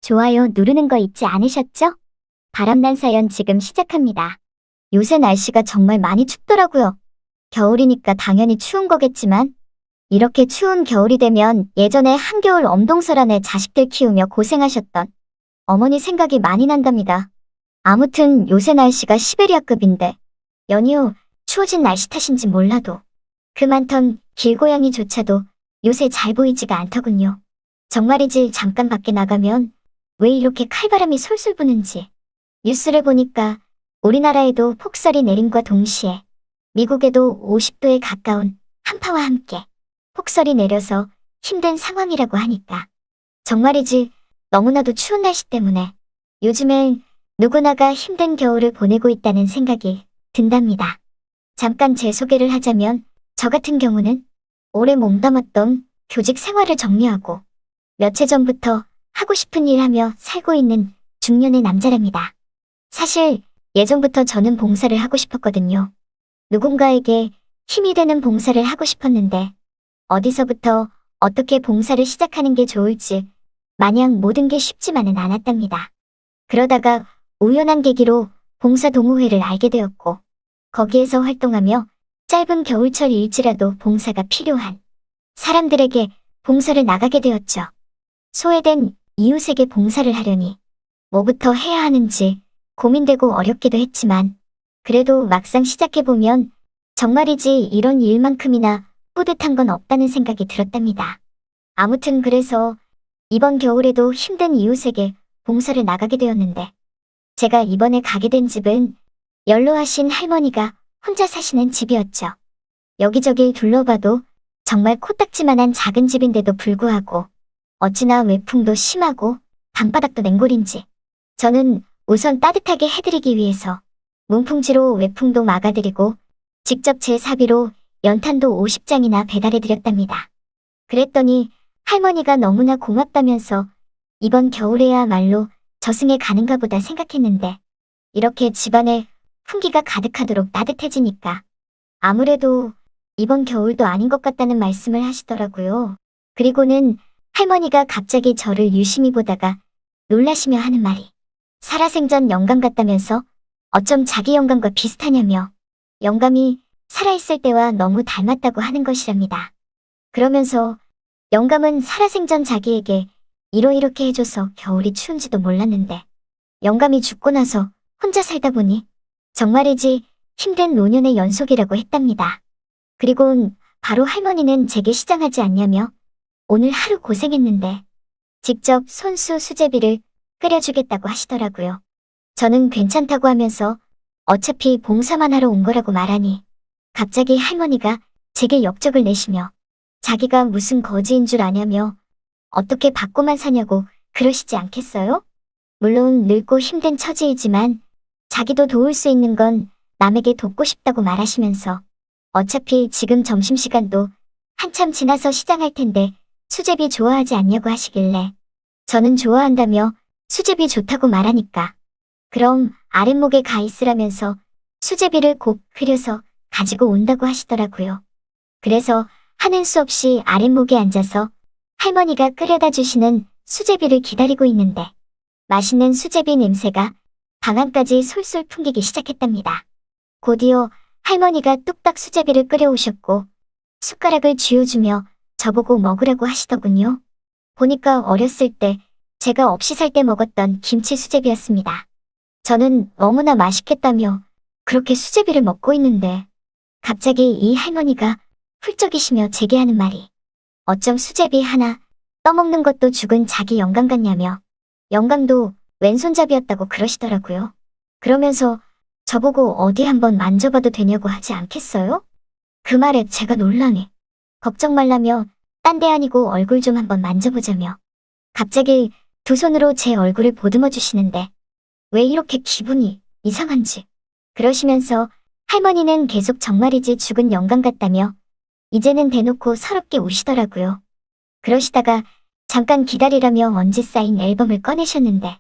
좋아요 누르는 거 잊지 않으셨죠? 바람난 사연 지금 시작합니다. 요새 날씨가 정말 많이 춥더라고요. 겨울이니까 당연히 추운 거겠지만 이렇게 추운 겨울이 되면 예전에 한겨울 엄동설 안에 자식들 키우며 고생하셨던 어머니 생각이 많이 난답니다. 아무튼 요새 날씨가 시베리아급인데 연이어 추워진 날씨 탓인지 몰라도 그 많던 길고양이조차도 요새 잘 보이지가 않더군요. 정말이지 잠깐 밖에 나가면 왜 이렇게 칼바람이 솔솔 부는지 뉴스를 보니까 우리나라에도 폭설이 내림과 동시에 미국에도 50도에 가까운 한파와 함께 폭설이 내려서 힘든 상황이라고 하니까 정말이지 너무나도 추운 날씨 때문에 요즘엔 누구나가 힘든 겨울을 보내고 있다는 생각이 든답니다. 잠깐 제 소개를 하자면 저 같은 경우는 오래 몸담았던 교직 생활을 정리하고 며칠 전부터 하고 싶은 일 하며 살고 있는 중년의 남자랍니다. 사실 예전부터 저는 봉사를 하고 싶었거든요. 누군가에게 힘이 되는 봉사를 하고 싶었는데 어디서부터 어떻게 봉사를 시작하는 게 좋을지 마냥 모든 게 쉽지만은 않았답니다. 그러다가 우연한 계기로 봉사동호회를 알게 되었고 거기에서 활동하며 짧은 겨울철 일지라도 봉사가 필요한 사람들에게 봉사를 나가게 되었죠. 소외된 이웃에게 봉사를 하려니 뭐부터 해야 하는지 고민되고 어렵기도 했지만 그래도 막상 시작해보면 정말이지 이런 일만큼이나 뿌듯한 건 없다는 생각이 들었답니다. 아무튼 그래서 이번 겨울에도 힘든 이웃에게 봉사를 나가게 되었는데 제가 이번에 가게 된 집은 연로하신 할머니가 혼자 사시는 집이었죠. 여기저기 둘러봐도 정말 코딱지만한 작은 집인데도 불구하고 어찌나 외풍도 심하고 방바닥도 냉골인지 저는 우선 따뜻하게 해드리기 위해서 문풍지로 외풍도 막아드리고 직접 제 사비로 연탄도 50장이나 배달해드렸답니다. 그랬더니 할머니가 너무나 고맙다면서 이번 겨울에야말로 저승에 가는가 보다 생각했는데 이렇게 집안에 풍기가 가득하도록 따뜻해지니까 아무래도 이번 겨울도 아닌 것 같다는 말씀을 하시더라고요. 그리고는 할머니가 갑자기 저를 유심히 보다가 놀라시며 하는 말이 살아생전 영감 같다면서 어쩜 자기 영감과 비슷하냐며 영감이 살아있을 때와 너무 닮았다고 하는 것이랍니다. 그러면서 영감은 살아생전 자기에게 이렇게 해줘서 겨울이 추운지도 몰랐는데 영감이 죽고 나서 혼자 살다 보니 정말이지 힘든 노년의 연속이라고 했답니다. 그리고 바로 할머니는 제게 시장하지 않냐며 오늘 하루 고생했는데 직접 손수 수제비를 끓여주겠다고 하시더라고요. 저는 괜찮다고 하면서 어차피 봉사만 하러 온 거라고 말하니 갑자기 할머니가 제게 역적을 내시며 자기가 무슨 거지인 줄 아냐며 어떻게 받고만 사냐고 그러시지 않겠어요? 물론 늙고 힘든 처지이지만 자기도 도울 수 있는 건 남에게 돕고 싶다고 말하시면서 어차피 지금 점심시간도 한참 지나서 시장할 텐데 수제비 좋아하지 않냐고 하시길래 저는 좋아한다며 수제비 좋다고 말하니까 그럼 아랫목에 가 있으라면서 수제비를 곧 끓여서 가지고 온다고 하시더라고요. 그래서 하는 수 없이 아랫목에 앉아서 할머니가 끓여다 주시는 수제비를 기다리고 있는데 맛있는 수제비 냄새가 방 안까지 솔솔 풍기기 시작했답니다. 곧이어 할머니가 뚝딱 수제비를 끓여오셨고 숟가락을 쥐어주며 저보고 먹으라고 하시더군요. 보니까 어렸을 때 제가 없이 살 때 먹었던 김치 수제비였습니다. 저는 너무나 맛있겠다며 그렇게 수제비를 먹고 있는데 갑자기 이 할머니가 훌쩍이시며 제게 하는 말이 어쩜 수제비 하나 떠먹는 것도 죽은 자기 영감 같냐며 영감도 왼손잡이였다고 그러시더라고요. 그러면서 저보고 어디 한번 만져봐도 되냐고 하지 않겠어요? 그 말에 제가 놀라니 걱정 말라며 딴 데 아니고 얼굴 좀 한번 만져보자며 갑자기 두 손으로 제 얼굴을 보듬어 주시는데 왜 이렇게 기분이 이상한지 그러시면서 할머니는 계속 정말이지 죽은 영감 같다며 이제는 대놓고 서럽게 우시더라고요. 그러시다가 잠깐 기다리라며 먼지 쌓인 앨범을 꺼내셨는데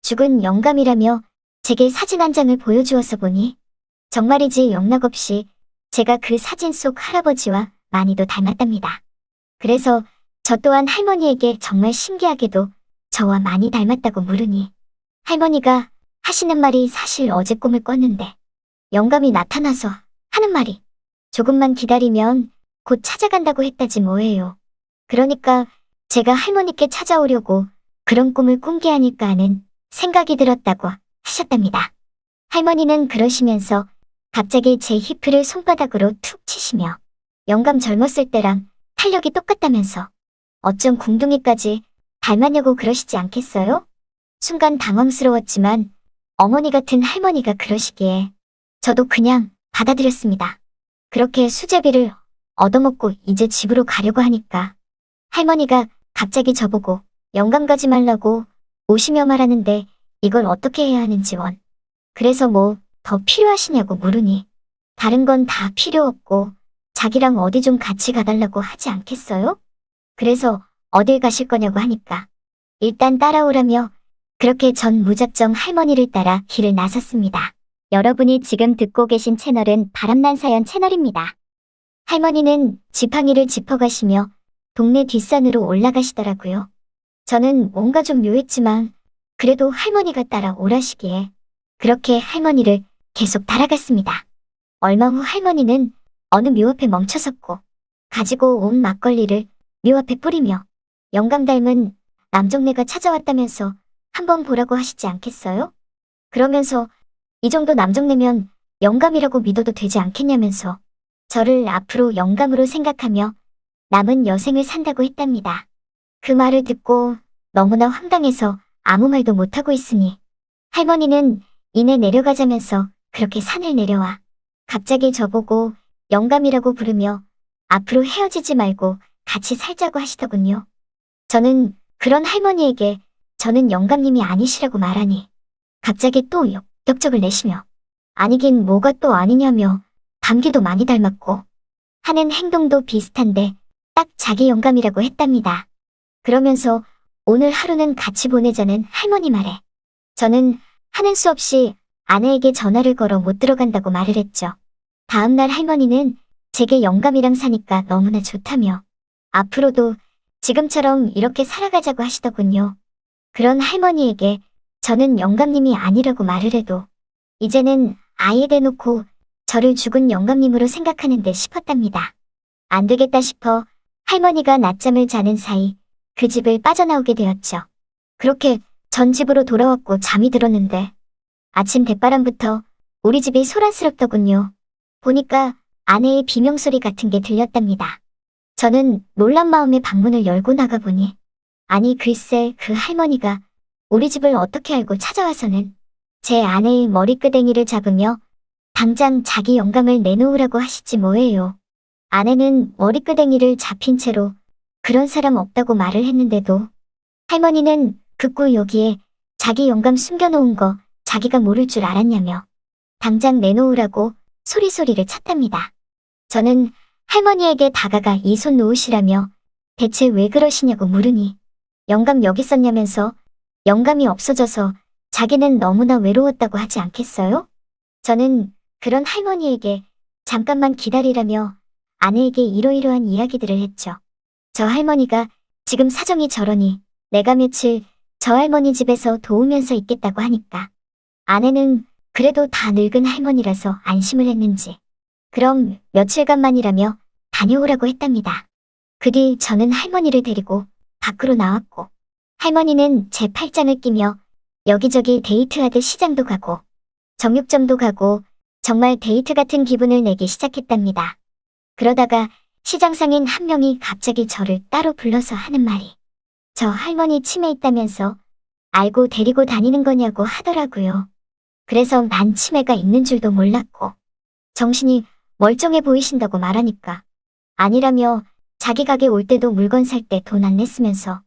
죽은 영감이라며 제게 사진 한 장을 보여주어서 보니 정말이지 영락없이 제가 그 사진 속 할아버지와 많이도 닮았답니다. 그래서 저 또한 할머니에게 정말 신기하게도 저와 많이 닮았다고 물으니 할머니가 하시는 말이 사실 어제 꿈을 꿨는데 영감이 나타나서 하는 말이 조금만 기다리면 곧 찾아간다고 했다지 뭐예요. 그러니까 제가 할머니께 찾아오려고 그런 꿈을 꾼 게 아닐까 하는 생각이 들었다고 하셨답니다. 할머니는 그러시면서 갑자기 제 히프를 손바닥으로 툭 치시며 영감 젊었을 때랑 탄력이 똑같다면서 어쩜 궁둥이까지 닮았냐고 그러시지 않겠어요? 순간 당황스러웠지만 어머니 같은 할머니가 그러시기에 저도 그냥 받아들였습니다. 그렇게 수제비를 얻어먹고 이제 집으로 가려고 하니까 할머니가 갑자기 저보고 영감 가지 말라고 오시며 말하는데 이걸 어떻게 해야 하는지 원. 그래서 뭐 더 필요하시냐고 물으니 다른 건 다 필요 없고 자기랑 어디 좀 같이 가달라고 하지 않겠어요? 그래서 어딜 가실 거냐고 하니까 일단 따라오라며 그렇게 전 무작정 할머니를 따라 길을 나섰습니다. 여러분이 지금 듣고 계신 채널은 바람난 사연 채널입니다. 할머니는 지팡이를 짚어가시며 동네 뒷산으로 올라가시더라고요. 저는 뭔가 좀 묘했지만 그래도 할머니가 따라오라시기에 그렇게 할머니를 계속 따라갔습니다. 얼마 후 할머니는 어느 묘 앞에 멈춰섰고 가지고 온 막걸리를 묘 앞에 뿌리며 영감 닮은 남정네가 찾아왔다면서 한번 보라고 하시지 않겠어요? 그러면서 이 정도 남정네면 영감이라고 믿어도 되지 않겠냐면서 저를 앞으로 영감으로 생각하며 남은 여생을 산다고 했답니다. 그 말을 듣고 너무나 황당해서 아무 말도 못하고 있으니 할머니는 이내 내려가자면서 그렇게 산을 내려와 갑자기 저보고 영감이라고 부르며 앞으로 헤어지지 말고 같이 살자고 하시더군요. 저는 그런 할머니에게 저는 영감님이 아니시라고 말하니 갑자기 또 역적을 내시며 아니긴 뭐가 또 아니냐며 감기도 많이 닮았고 하는 행동도 비슷한데 딱 자기 영감이라고 했답니다. 그러면서 오늘 하루는 같이 보내자는 할머니 말에 저는 하는 수 없이 아내에게 전화를 걸어 못 들어간다고 말을 했죠. 다음날 할머니는 제게 영감이랑 사니까 너무나 좋다며 앞으로도 지금처럼 이렇게 살아가자고 하시더군요. 그런 할머니에게 저는 영감님이 아니라고 말을 해도 이제는 아예 대놓고 저를 죽은 영감님으로 생각하는데 싶었답니다. 안 되겠다 싶어 할머니가 낮잠을 자는 사이 그 집을 빠져나오게 되었죠. 그렇게 전 집으로 돌아왔고 잠이 들었는데 아침 대바람부터 우리 집이 소란스럽더군요. 보니까 아내의 비명소리 같은 게 들렸답니다. 저는 놀란 마음에 방문을 열고 나가보니 아니 글쎄 그 할머니가 우리 집을 어떻게 알고 찾아와서는 제 아내의 머리끄댕이를 잡으며 당장 자기 영감을 내놓으라고 하시지 뭐예요. 아내는 머리끄댕이를 잡힌 채로 그런 사람 없다고 말을 했는데도 할머니는 극구 여기에 자기 영감 숨겨놓은 거 자기가 모를 줄 알았냐며 당장 내놓으라고 소리소리를 쳤답니다. 저는 할머니에게 다가가 이 손 놓으시라며 대체 왜 그러시냐고 물으니 영감 여기 있었냐면서 영감이 없어져서 자기는 너무나 외로웠다고 하지 않겠어요? 저는 그런 할머니에게 잠깐만 기다리라며 아내에게 이러이러한 이야기들을 했죠. 저 할머니가 지금 사정이 저러니 내가 며칠 저 할머니 집에서 도우면서 있겠다고 하니까 아내는 그래도 다 늙은 할머니라서 안심을 했는지 그럼 며칠간만이라며 다녀오라고 했답니다. 그 뒤 저는 할머니를 데리고 밖으로 나왔고 할머니는 제 팔짱을 끼며 여기저기 데이트하듯 시장도 가고 정육점도 가고 정말 데이트 같은 기분을 내기 시작했답니다. 그러다가 시장상인 한 명이 갑자기 저를 따로 불러서 하는 말이 저 할머니 치매 있다면서 알고 데리고 다니는 거냐고 하더라고요. 그래서 난 치매가 있는 줄도 몰랐고 정신이 멀쩡해 보이신다고 말하니까 아니라며 자기 가게 올 때도 물건 살 때 돈 안 냈으면서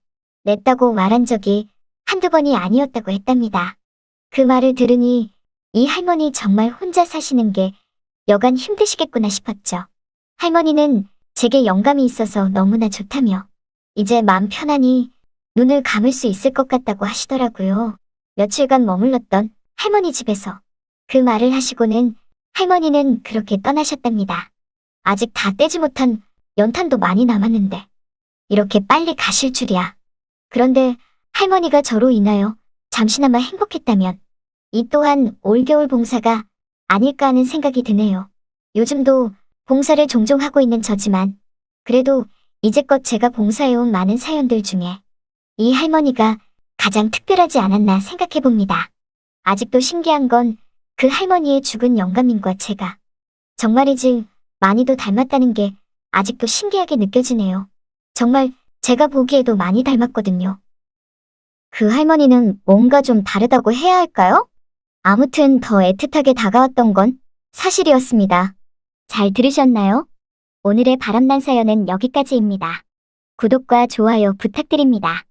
냈다고 말한 적이 한두 번이 아니었다고 했답니다. 그 말을 들으니 이 할머니 정말 혼자 사시는 게 여간 힘드시겠구나 싶었죠. 할머니는 제게 영감이 있어서 너무나 좋다며 이제 마음 편하니 눈을 감을 수 있을 것 같다고 하시더라고요. 며칠간 머물렀던 할머니 집에서 그 말을 하시고는 할머니는 그렇게 떠나셨답니다. 아직 다 떼지 못한 연탄도 많이 남았는데 이렇게 빨리 가실 줄이야. 그런데 할머니가 저로 인하여 잠시나마 행복했다면 이 또한 올겨울 봉사가 아닐까 하는 생각이 드네요. 요즘도 봉사를 종종 하고 있는 저지만 그래도 이제껏 제가 봉사해온 많은 사연들 중에 이 할머니가 가장 특별하지 않았나 생각해봅니다. 아직도 신기한 건 그 할머니의 죽은 영감님과 제가 정말이지 많이도 닮았다는 게 아직도 신기하게 느껴지네요. 정말 제가 보기에도 많이 닮았거든요. 그 할머니는 뭔가 좀 다르다고 해야 할까요? 아무튼 더 애틋하게 다가왔던 건 사실이었습니다. 잘 들으셨나요? 오늘의 바람난 사연은 여기까지입니다. 구독과 좋아요 부탁드립니다.